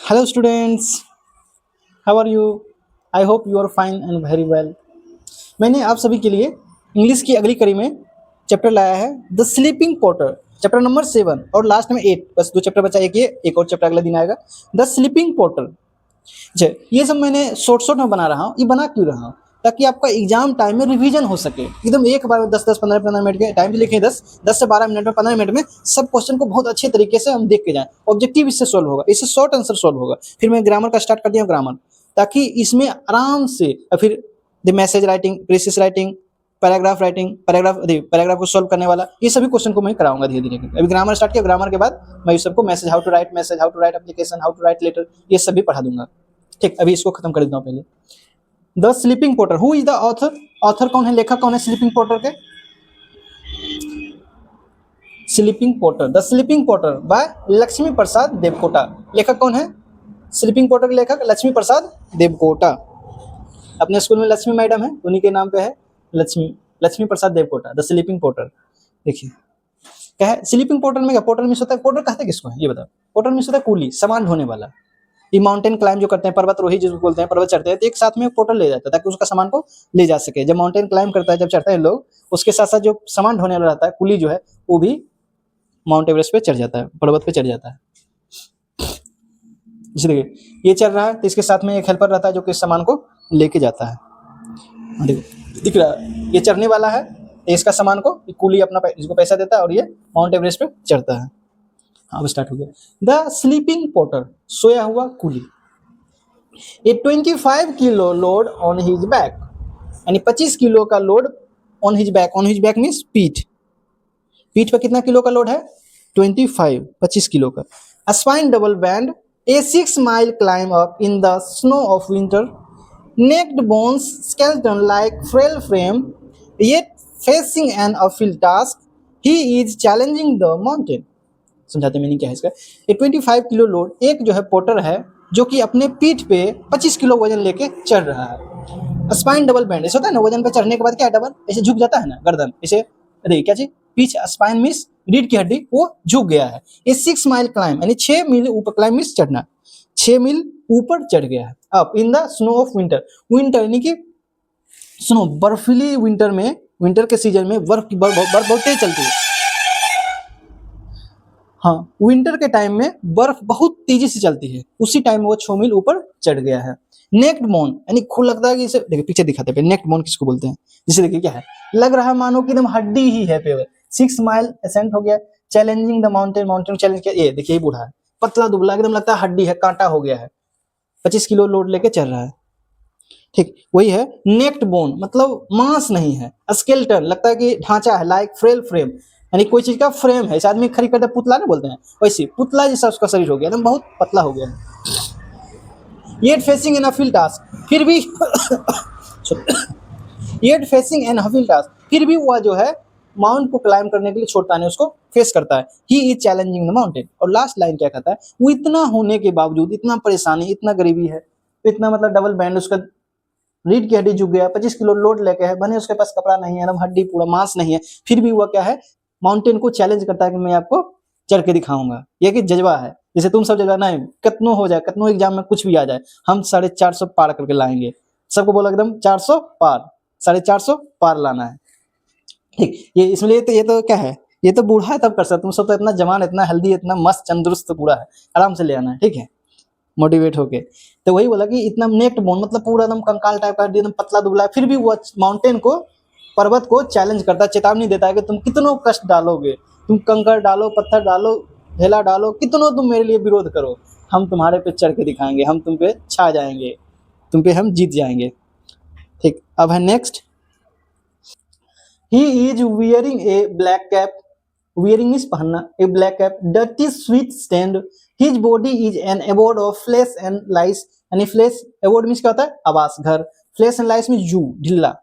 Hello students, how are you? I hope you are fine and very well. मैंने आप सभी के लिए इंग्लिश की अगली कड़ी में चैप्टर लाया है the sleeping porter, chapter number 7 और लास्ट में 8। बस 2 चैप्टर बचा, एक और चैप्टर अगले दिन आएगा, द स्लीपिंग पोर्टर। अच्छा, ये सब मैंने शॉर्ट शॉर्ट में बना रहा हूँ। ये बना क्यों रहा हूँ? ताकि आपका एग्जाम टाइम में रिवीजन हो सके। एकदम एक बार 10-10, 15-15 मिनट के टाइम से लिखें, 10 से 12 मिनट में, 15 मिनट में सब क्वेश्चन को बहुत अच्छे तरीके से हम देख के जाएं। ऑब्जेक्टिव इससे सॉल्व होगा, इससे शॉर्ट आंसर सॉल्व होगा। फिर मैं ग्रामर का स्टार्ट कर दिया, ग्रामर, ताकि इसमें आराम से फिर the message writing, precis writing, paragraph writing, paragraph को सॉल्व करने वाला, ये सभी क्वेश्चन को मैं कराऊंगा धीरे धीरे। अभी ग्रामर स्टार्ट किया, ग्रामर के बाद मैं सबको message how to write application, how to write letter, ये सभी पढ़ा दूंगा। ठीक, अभी इसको खत्म कर देता हूँ पहले। The sleeping porter, who is the author? Author कौन है, लेखक कौन है स्लीपिंग पोर्टर के? Sleeping porter, the sleeping porter by Laxmi Prasad Devkota. लेखक कौन है? स्लीपिंग पोर्टर के लेखक लक्ष्मी प्रसाद देवकोटा। अपने स्कूल में लक्ष्मी मैडम है, उन्हीं के नाम पे है Lakshmi Prasad Devkota, the sleeping porter. देखिए क्या है स्लीपिंग पोर्टर में, क्या पोर्टर मिस होता है? पोर्टर कहते किसको है ये बताओ? पोर्टर मिस होता है कुली, सामान ढोने वाला। ये माउंटेन क्लाइम जो करते हैं, पर्वतरोही जिसको बोलते हैं, पर्वत चढ़ते हैं, तो एक साथ में पोर्टर ले जाता है ताकि उसका सामान को ले जा सके। जब माउंटेन क्लाइम करता है, जब चढ़ता है लोग, उसके साथ साथ जो सामान ढोने वाला रहता है, कुली जो है, वो भी माउंट एवरेस्ट पे चढ़ जाता है, पर्वत पे चढ़ जाता है। इसलिए ये चल रहा है, तो इसके साथ में एक हेल्पर रहता है जो कि सामान को लेके जाता है। देखो दिख रहा है, ये चढ़ने वाला है, इसका सामान को कुली अपना इसको पैसा देता है और ये माउंट एवरेस्ट पे चढ़ता है। अब स्टार्ट हो गया। द स्लीपिंग पोर्टर, सोया हुआ कुली। ए 25 kilo load on his back, यानी 25 किलो का load on his back. On his back means पीठ, पीठ पर कितना किलो का लोड है? 25 किलो का। Spine double bend, a 6 mile climb up in the snow of winter, naked bones skeleton like frail frame, yet facing an uphill task, he is challenging the mountain। समझाते meaning क्या है इसका। ये 25 kilo load, एक जो है porter है जो कि अपने पीठ पे 25 किलो वजन लेके चढ़ रहा है। स्पाइन डबल बैंड, ऐसा होता है ना, वजन पे चढ़ने के बाद क्या डबल ऐसे झुक जाता है ना गर्दन, ऐसे देखिए क्या चीज, पीछ, स्पाइन मीन्स रीढ़ की हड्डी, वो झुक गया है। ये 6 माइल क्लाइम, यानी 6 मील ऊपर, क्लाइम मीन्स चढ़ना, 6 मील ऊपर चढ़ गया है। Up in the snow of winter, winter यानी कि स्नो, बर्फीली विंटर में, विंटर के सीजन में बर्फ बहुत तेज चलती है। हाँ, विंटर के टाइम में बर्फ बहुत तेजी से चलती है, उसी टाइम में वो 6 मील ऊपर चढ़ गया है। नेक्ड बोन, यानी खुद लगता है कि इसे देखिए पीछे दिखाते हैं, नेक्ड बोन किसको बोलते हैं? जिसे देखिए क्या है, लग रहा है मानो कि एकदम हड्डी ही है पे। 6 माइल असेंट हो गया, challenging the mountain, mountain challenge किया। ये देखिए बूढ़ा है, पतला दुबला, एकदम लगता है हड्डी है, कांटा हो गया है, 25 किलो लोड लेके चल रहा है। ठीक वही है नेक्ड बोन, मतलब मांस नहीं है। स्केलेटन, लगता है कि ढांचा है, लाइक फ्रेल फ्रेम, यानी कोई चीज का फ्रेम है। इस आदमी खड़ी करते पुतला ना बोलते हैं, वैसे पुतला जैसा उसका शरीर हो गया, एकदम बहुत पतला हो गया है। Yet facing an uphill task, फिर भी yet facing an uphill task, फिर भी वह जो है माउंट को क्लाइम करने के लिए छोड़ता नहीं, उसको फेस करता है। He is challenging the mountain. और लास्ट लाइन क्या कहता है, वो इतना होने के बावजूद, इतना परेशानी, इतना गरीबी है, इतना मतलब डबल बैंड, उसका रीढ़ की हड्डी झुक गया, 25 किलो लोड लेके है, बने उसके पास कपड़ा नहीं है, एकदम हड्डी पूरा मांस नहीं है, फिर भी वह क्या है, माउंटेन को चैलेंज करता है कि मैं आपको चढ़ के दिखाऊंगा। ये कि जज्बा है, जैसे तुम सब जगह नहीं, कितनो हो जाए, कितनो एग्जाम में कुछ भी आ जाए, हम 450 पार करके लाएंगे। सबको बोला एकदम 400 पार, 450 पार लाना है। ठीक, ये इसलिए तो, ये तो क्या है, ये तो बूढ़ा है तब कर सकता, तुम सब तो इतना जवान, इतना हेल्दी, इतना मस्त तंदुरुस्त बूढ़ा है, आराम से ले आना है। ठीक है, मोटिवेट होके। तो वही बोला कि इतना नेक्ड बोन, मतलब पूरा एकदम कंकाल टाइप का, एकदम पतला दुबला, फिर भी वो माउंटेन को, पर्वत को चैलेंज करता है, चेतावनी देता है कि तुम कितनों कष्ट डालोगे, तुम कंकड़ डालो, पत्थर डालो, ढेला डालो, कितनों तुम मेरे लिए विरोध करो, हम तुम्हारे पे चढ़ के दिखाएंगे, हम तुम पे छा जाएंगे, तुम पे हम जीत जाएंगे। ठीक, अब है next. He is wearing a black cap, wearing means पहनना, a black cap, dirty sweet stand, his body is an abode of flesh and lice, यानी फ्लेश, एबोर्ड मीन्स क्या होता है, आवास, घर, फ्लेश एंड लाइस मीन्स जू, ढिल्ला।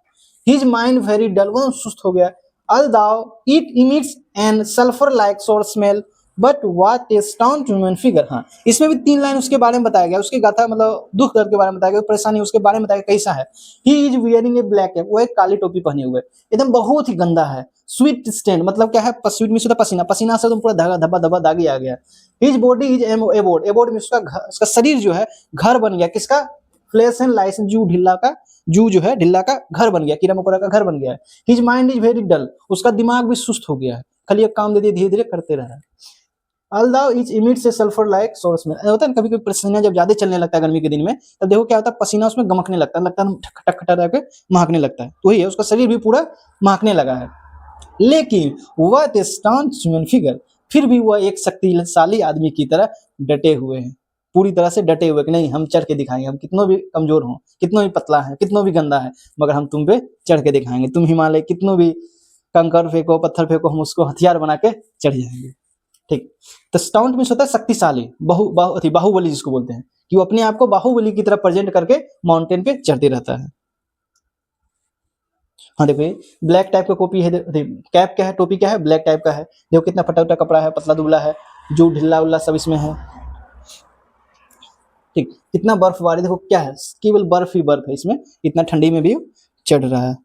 His mind very dull, वो सुस्त हो गया। Although it emits an sulphur like sour smell, but what a stunted human figure. हाँ, इसमें भी 3 लाइन उसके बारे में बताया गया, उसकी गाथा मतलब दुख दर्द के बारे में बताया गया, परेशानी उसके बारे में बताया गया कैसा है। ही is wearing a black cap, वो एक काली टोपी पहने हुए, एकदम बहुत ही गंदा है। स्वीट स्टेन मतलब क्या है, स्वीट में होता पसीना, पसीना से तुम पूरा धागा धब्बा धब्बा दागी आ गया। His body is abode, abode में उसका शरीर जो है घर बन गया, किसका, फ्लेश एंड लाइस, जू ढिल्ला का, जू जो है ढिल्ला का घर बन गया, कीड़ा मकोड़ा का घर बन गया है। His mind is very dull, उसका दिमाग भी सुस्त हो गया है, खाली एक काम दे दिए धीरे धीरे करते रहा है। Although each emits a sulfur like source में होता है, कभी कभी पसीना जब ज्यादा चलने लगता है गर्मी के दिन में, तब देखो क्या होता है, पसीना उसमें गमकने लगता है, खटक खटक करके महकने लगता है, तो वही है, उसका शरीर भी पूरा महकने लगा है। लेकिन वह स्टांट ह्यूमन फिगर, फिर भी वह एक शक्तिशाली आदमी की तरह डटे हुए हैं, पूरी तरह से डटे हुए कि नहीं हम चढ़ के दिखाएंगे, हम कितनों भी कमजोर हों, कितनों भी पतला है, कितनों भी गंदा है, मगर हम तुम पे चढ़ के दिखाएंगे, तुम हिमालय कितनों भी कंकर फेंको पत्थर फेंको, हम उसको हथियार बना के चढ़ जाएंगे। ठीक, तो स्टाउंट मीन्स होता है शक्तिशाली, बाहुबली जिसको बोलते हैं, कि वो अपने आप को बाहुबली की तरह प्रेजेंट करके माउंटेन पे चढ़ते रहता है। हाँ देखो ब्लैक टाइप का कॉपी है, कैप क्या है, टोपी क्या है, ब्लैक टाइप का है, देखो कितना फटा फटा कपड़ा है, पतला दुबला है, जो ढिल्ला उल्ला सब इसमें है। ठीक, कितना बर्फबारी, देखो क्या है, केवल बर्फ ही बर्फ है इसमें, इतना ठंडी में भी चढ़ रहा है।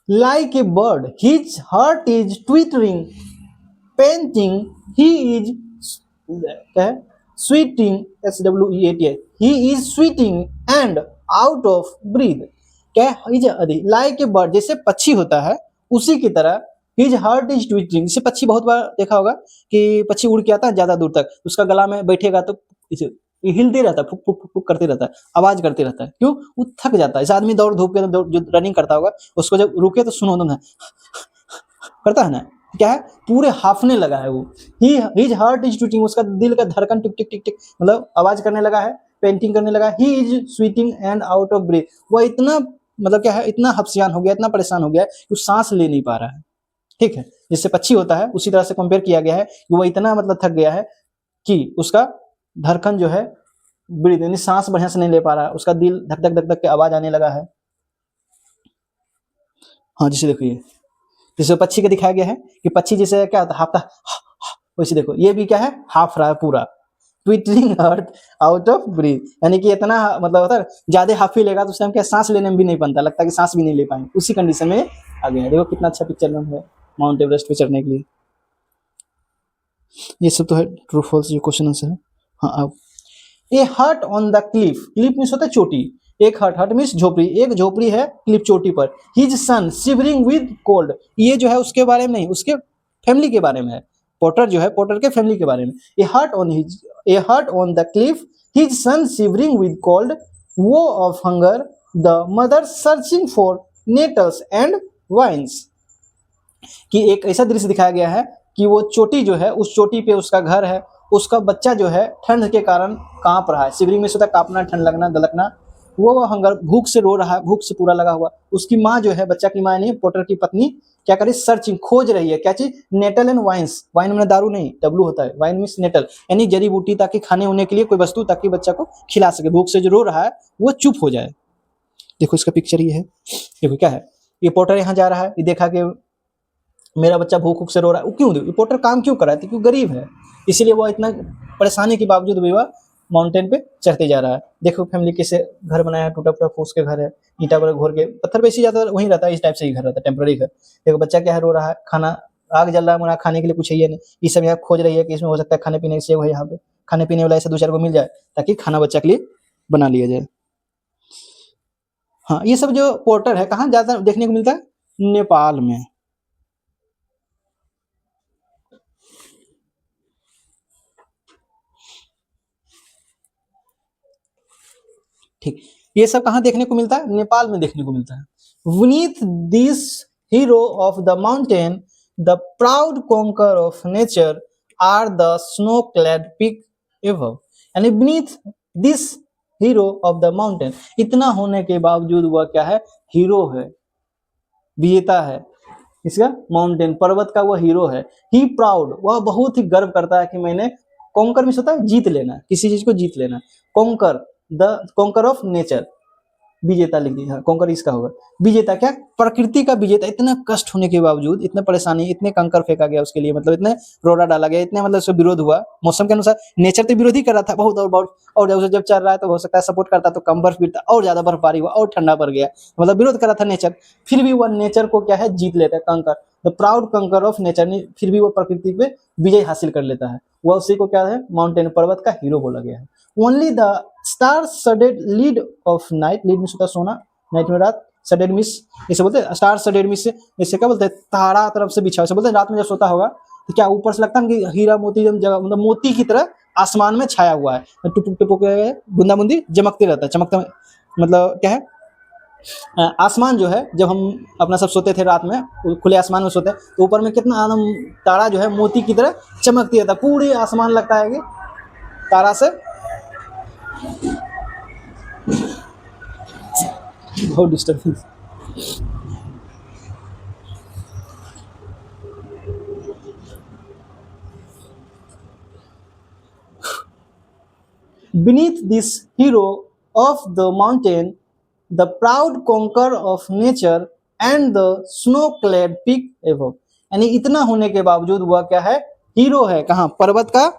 Like a bird his heart is twittering painting, he is क्या है, sweating, SWEET, he is sweating and out of breath, क्या है, लाइक ए बर्ड जैसे पक्षी होता है उसी की तरह, हिज हार्ट इज ट्विटरिंग, जैसे पक्षी बहुत बार देखा होगा कि पक्षी उड़ के आता है ज्यादा दूर तक, उसका गला में बैठेगा तो हिलते रहता है, फुक फुक फुक करते रहता है, आवाज करते रहता है, क्यों, वो थक जाता है। जैसे आदमी दौड़ धूप के जो रनिंग करता होगा, उसको जब रुके तो सुनो तुम करता है ना, क्या है, पूरे हाफने लगा है वो, हिज हार्ट इज ट्विटिंग, उसका दिल का धड़कन टिक टिक टिक टिक मतलब आवाज करने लगा है, पेंटिंग करने लगा, he is sweating and out of breath, वह इतना मतलब क्या है, इतना हफ्सियान हो गया, इतना परेशान हो गया कि वो सांस ले नहीं पा रहा है। ठीक है, जिससे पक्षी होता है उसी तरह से कंपेयर किया गया है कि वह इतना मतलब थक गया है कि उसका धड़कन जो है, ब्रीथ यानी सांस बढ़िया से नहीं ले पा रहा है, उसका दिल धक धक धक धक के आवाज आने लगा है। हाँ जिसे देखिए, जिसे पक्षी का दिखाया गया है कि पक्षी जैसे क्या होता है, हाफता, वैसे देखो ये भी क्या है, हाफ रहा है पूरा, twittering heart out of breath, यानी कि इतना मतलब होता है ज्यादा हाफी लेगा तो उस टाइम क्या सांस लेने में भी नहीं बनता, लगता है कि सांस भी नहीं ले पाएंगे, उसी कंडीशन में आ गया। देखो कितना अच्छा पिक्चर में है माउंट एवरेस्ट पे चढ़ने के लिए। ये सब तो है ट्रू फॉल्स जो क्वेश्चन है। हाँ अब ए hut on the Cliff, Cliff means होता है चोटी, एक हट, हट मीन्स झोपड़ी, एक झोपड़ी है क्लिफ चोटी पर, his son shivering with cold, ये जो है उसके बारे में नहीं, उसके फैमिली के बारे में है, पोर्टर जो है पोर्टर के फैमिली के बारे में। A hut on the cliff, his son shivering with cold, वो of hunger, the mother searching for nettles and vines, कि एक ऐसा दृश्य दिखाया गया है कि वो चोटी जो है, उस चोटी पे उसका घर है, उसका बच्चा जो है ठंड के कारण कांप रहा है, शिवरिंग में से होता है कांपना, ठंड लगना, दलकना, वो हंगर भूख से रो रहा है, भूख से पूरा लगा हुआ। उसकी माँ जो है, बच्चा की माँ नहीं पोर्टर की पत्नी, क्या करे, सर्चिंग खोज रही है, क्या चीज, नेटल एंड वाइन्स, वाइन में दारू नहीं, डब्लू होता है, वाइन मीन्स नेटल, यानी जड़ी बूटी, ताकि खाने होने के लिए कोई वस्तु, ताकि बच्चा को खिला सके, भूख से जो रो रहा है वो चुप हो जाए। देखो इसका पिक्चर ये है, देखो क्या है, ये पोर्टर यहाँ जा रहा है, ये देखा कि मेरा बच्चा भूख से रो रहा है, क्यों रिपोर्टर काम क्यों कर रहा है, क्योंकि गरीब है, इसीलिए वो इतना परेशानी के बावजूद भी वह माउंटेन पे चढ़ते जा रहा है। देखो फैमिली कैसे घर बनाया है, टूटा फूटा फूस के घर है, ईटा पर घोर के, पत्थर पे इसी ज्यादा वहीं रहता है, इस टाइप से ही घर रहता है, टेम्पररी घर। देखो बच्चा क्या है, रो रहा है, खाना आग जल रहा है, मगर खाने के लिए कुछ है नहीं, ये सब यहाँ खोज रही है कि इसमें हो सकता है खाने पीने से, यहाँ पे खाने पीने वाला ऐसा 2-4 को मिल जाए ताकि खाना बच्चा के लिए बना लिया जाए। हाँ ये सब जो पोर्टर है कहाँ ज्यादा देखने को मिलता है, नेपाल में। ठीक, ये सब कहाँ देखने को मिलता है, नेपाल में देखने को मिलता है। Beneath this hero of the mountain, the proud conqueror of nature, are the snow-clad peak above, यानी beneath this hero of the mountain, इतना होने के बावजूद वह क्या है, हीरो है, विजेता है, इसका माउंटेन पर्वत का वह हीरो है। ही प्राउड, वह बहुत ही गर्व करता है कि मैंने, कॉन्कर में होता है जीत लेना, किसी चीज को जीत लेना, conquer, the conquer of nature, विजेता लिख दिया, हाँ कॉन्कर इसका होगा। विजेता क्या, प्रकृति का विजेता। इतना कष्ट होने के बावजूद, इतने परेशानी, इतने कंकर फेंका गया उसके लिए, मतलब इतने रोड़ा डाला गया, इतने मतलब उसका विरोध हुआ मौसम के अनुसार। नेचर तो विरोध ही कर रहा था बहुत, और बहुत, और जब उसे जब चल रहा है तो हो सकता है सपोर्ट करता तो कम बर्फ गिरता, और ज्यादा बर्फबारी हुआ, और ठंडा पड़ गया, मतलब विरोध कर रहा था नेचर। फिर भी वह नेचर को क्या है, जीत लेता है, कंकर, द प्राउड कंकर ऑफ नेचर। फिर भी वो प्रकृति पे विजय हासिल कर लेता है। वह उसी को क्या है, माउंटेन, पर्वत का हीरो बोला गया है। Only the star studded lid of night, lid means होता है सोना, नाइट में रात, सडेड मीन्स इसे बोलते हैं स्टार सडेड मीन्स, इसे क्या बोलते हैं, तारा तरफ से बिछा, इसे बोलते हैं रात में जब सोता होगा तो क्या ऊपर से लगता है कि हीरा मोती जगह, मतलब मोती की तरह आसमान में छाया हुआ है, टुपुक टुपुक बूंदा बूंदी चमकते रहता है, चमकता, मतलब क्या है, आसमान जो है, जब हम अपना सब सोते थे रात में, खुले आसमान में सोते हैं, तो ऊपर में कितना आदम तारा जो है मोती की तरह चमकती रहता है, पूरी आसमान लगता है कि तारा से बहुत disturbance. Beneath this hero of the mountain, the proud conqueror of nature and the snow-clad peak above, यानी इतना होने के बावजूद वह क्या है, हीरो है। कहाँ, पर्वत का,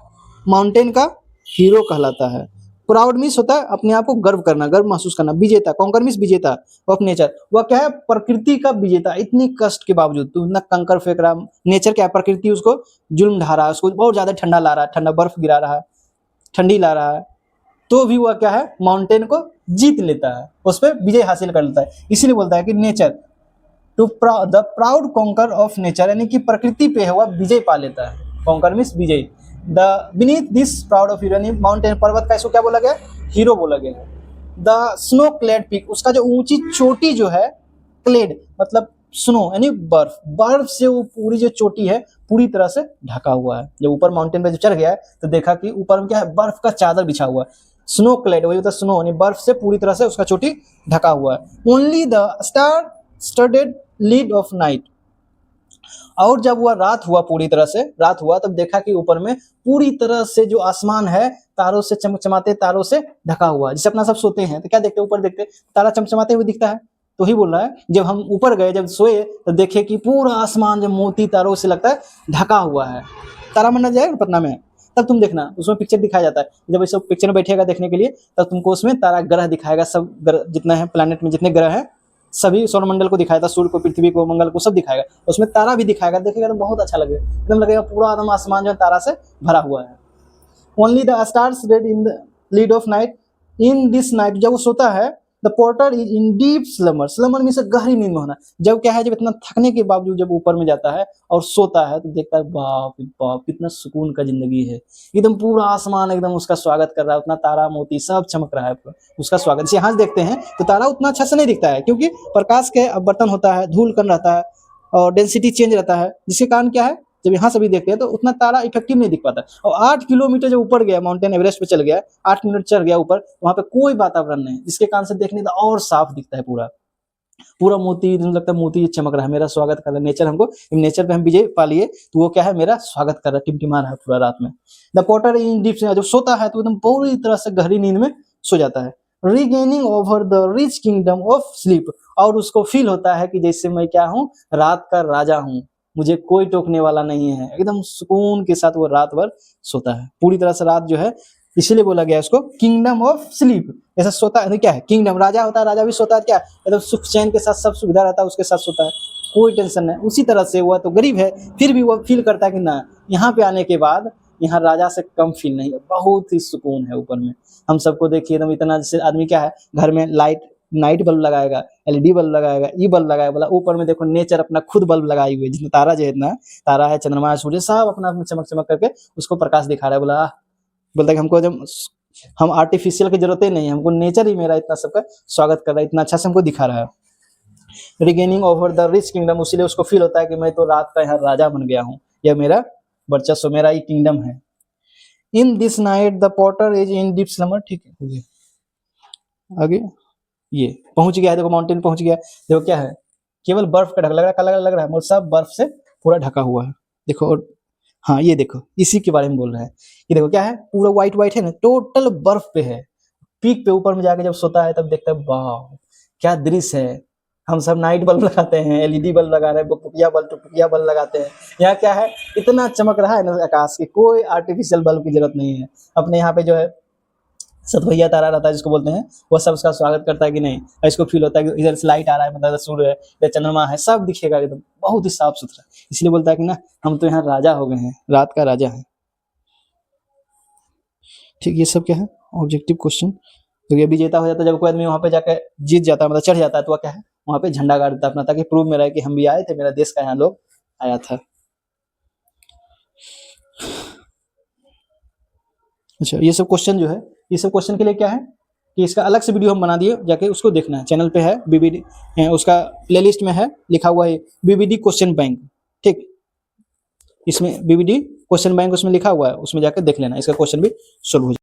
माउंटेन का हीरो कहलाता है। प्राउड मीन्स होता है अपने आप को गर्व करना, गर्व महसूस करना। विजेता, कॉन्कर मीन्स विजेता ऑफ नेचर, वह क्या है, प्रकृति का विजेता। इतनी कष्ट के बावजूद, तो इतना कंकर फेंक रहा, नेचर क्या है, प्रकृति उसको जुल्म ढा रहा है, उसको बहुत ज्यादा ठंडा ला रहा है, ठंडा बर्फ गिरा रहा है, ठंडी ला रहा है, तो भी वह क्या है, माउंटेन को जीत लेता है, उस पर विजय हासिल कर लेता है। इसीलिए बोलता है कि nature to the proud conqueror of nature, यानी कि प्रकृति पे है वह विजय पा लेता है। Conquer means Vijay. The beneath this proud of hero, यानी माउंटेन, पर्वत का इसको क्या बोला गया, हीरो बोला गया है। द स्नो क्लेड पीक, उसका जो ऊंची चोटी जो है, क्लेड मतलब स्नो यानी बर्फ, बर्फ से वो पूरी जो चोटी है पूरी तरह से ढका हुआ है। जब ऊपर माउंटेन पे जब चढ़ गया है तो देखा कि ऊपर में क्या है, बर्फ का चादर बिछा हुआ है। स्नो क्लेड वही होता है, स्नो यानी बर्फ से पूरी तरह से उसका चोटी ढका हुआ है। Only the star studded lid of night, और जब वह रात हुआ, पूरी तरह से रात हुआ, तब देखा कि ऊपर में पूरी तरह से जो आसमान है तारों से चमचमाते तारों से ढका हुआ है। जैसे अपना सब सोते हैं तो क्या देखते हैं, ऊपर देखते तारा चमचमाते हुए दिखता है, तो ही बोल रहा है जब हम ऊपर गए, जब सोए तो देखे कि पूरा आसमान जो मोती तारों से लगता है ढका हुआ है। तारा मंडल जाएगा पटना में, तब तुम देखना उसमें पिक्चर दिखाया जाता है। जब सब पिक्चर में बैठेगा देखने के लिए, तब तुमको उसमें तारा ग्रह दिखाएगा, सब ग्रह जितना है प्लैनेट में जितने ग्रह हैं सभी सौरमंडल को दिखाएगा, सूर्य को, पृथ्वी को, मंगल को, सब दिखाएगा, उसमें तारा भी दिखाएगा। देखेगा तो बहुत अच्छा लगेगा, एकदम लगेगा पूरा एकदम आसमान जो है तारा से भरा हुआ है। Only the stars red in the lid of night, in this night, जब वो सोता है, the porter is in deep slumber, slumber में से गहरी नींद में होना। जब क्या है, जब इतना थकने के बावजूद जब ऊपर में जाता है और सोता है तो देखता है बाप रे बाप कितना सुकून का जिंदगी है, एकदम पूरा आसमान एकदम उसका स्वागत कर रहा है, उतना तारा मोती सब चमक रहा है उसका स्वागत। जैसे यहाँ से देखते हैं तो तारा उतना अच्छा से नहीं दिखता है, क्योंकि प्रकाश के अपवर्तन होता है, धूल कण रहता है और डेंसिटी चेंज रहता है, जिसके कारण क्या है, जब यहाँ से भी देखते हैं तो उतना तारा इफेक्टिव नहीं दिख पाता। और 8 किलोमीटर जब ऊपर गया, माउंटेन एवरेस्ट पे चल गया, 8 किलोमीटर चढ़ गया ऊपर, वहां पे कोई वातावरण नहीं, जिसके कारण से देखने का और साफ दिखता है, पूरा पूरा मोती, लगता है मोती चमक रहा है, मेरा स्वागत कर रहा है नेचर। हमको नेचर पे हम विजय पा लिए, तो वो क्या है, मेरा स्वागत कर रहा है, टिमटिमा रहा है पूरा रात में। द पोर्टर इन डीप, जब सोता है तो एकदम पूरी तरह से गहरी नींद में सो जाता है। Regaining over the rich kingdom of sleep, और उसको फील होता है कि जैसे मैं क्या हूँ, रात का राजा हूँ, मुझे कोई टोकने वाला नहीं है, एकदम सुकून के साथ वो रात भर सोता है। पूरी तरह से रात जो है, इसलिए बोला गया उसको किंगडम ऑफ स्लीप। ऐसा सोता है, क्या है किंगडम, राजा होता है, राजा भी सोता है, क्या एकदम सुख चैन के साथ, सब सुविधा रहता है उसके साथ सोता है, कोई टेंशन नहीं। उसी तरह से वह तो गरीब है, फिर भी वह फील करता है कि ना, यहाँ पे आने के बाद यहाँ राजा से कम फील नहीं है, बहुत ही सुकून है ऊपर में। हम सबको देखिए एकदम इतना, जैसे आदमी क्या है, घर में लाइट, नाइट बल्ब लगाएगा, एलईडी बल्ब लगाएगा, ई बल्ब लगाएगा, बोला ऊपर में देखो नेचर अपना खुद बल्ब लगाई हुई है, जितना तारा जो है, इतना तारा है, चंद्रमा, सूर्य, सब अपना अपना चमक चमक करके उसको प्रकाश दिखा रहा है। बोलता है कि हमको जब हम आर्टिफिशियल की जरूरत ही नहीं है, हमको नेचर ही मेरा इतना सबका स्वागत कर रहा है, इतना अच्छा से हमको दिखा रहा है। Regaining over the rich kingdom, इसीलिए उसको फील होता है कि मैं तो रात का यहाँ राजा बन गया हूँ, यह मेरा वर्चस्व, मेरा ही किंगडम है। In this night the porter is in deep slumber, ठीक है, आगे ये पहुंच गया है, देखो माउंटेन पहुंच गया, देखो क्या है, केवल बर्फ का ढका लग रहा है, काला लग रहा है, सब बर्फ से पूरा ढका हुआ है। देखो, और हाँ ये देखो, इसी के बारे में बोल रहा है। ये देखो क्या है, पूरा व्हाइट व्हाइट है ना, टोटल बर्फ पे है। पीक पे ऊपर में जाके जब सोता है तब देखता है वाह, क्या दृश्य है। हम सब नाइट बल्ब लगाते हैं, एलईडी बल्ब लगा रहे हैं, टुकटुकिया बल्ब लगाते हैं। यहाँ क्या है, इतना चमक रहा है ना आकाश की, कोई आर्टिफिशियल बल्ब की जरूरत नहीं है। अपने यहाँ पे जो है सतभैया तारा रहता है जिसको बोलते हैं, वो सब उसका स्वागत करता है कि नहीं। इसको फील होता है कि इधर से लाइट आ रहा है, मतलब सूर्य है या चंद्रमा है, सब दिखेगा एकदम बहुत ही साफ सुथरा। इसलिए बोलता है कि ना हम तो यहाँ राजा हो गए हैं, रात का राजा है। ठीक, ये सब क्या है ऑब्जेक्टिव क्वेश्चन। तो ये विजेता हो जाता है जब कोई आदमी वहाँ पे जाकर जीत जाता है, मतलब चढ़ जाता है, तो वह क्या है वहाँ पे झंडा गाड़ देता है अपना, ताकि प्रूव में रहे कि हम भी आए थे, मेरा देश का यहाँ लोग आया था। अच्छा, ये सब क्वेश्चन जो है, ये सब क्वेश्चन के लिए क्या है कि इसका अलग से वीडियो हम बना दिए, जाके उसको देखना है, चैनल पे है बीबीडी, उसका प्लेलिस्ट में है, लिखा हुआ है बीबीडी क्वेश्चन बैंक। ठीक, इसमें बीबीडी क्वेश्चन बैंक उसमें लिखा हुआ है, उसमें जाकर देख लेना, इसका क्वेश्चन भी सोल्व हो जाएगा।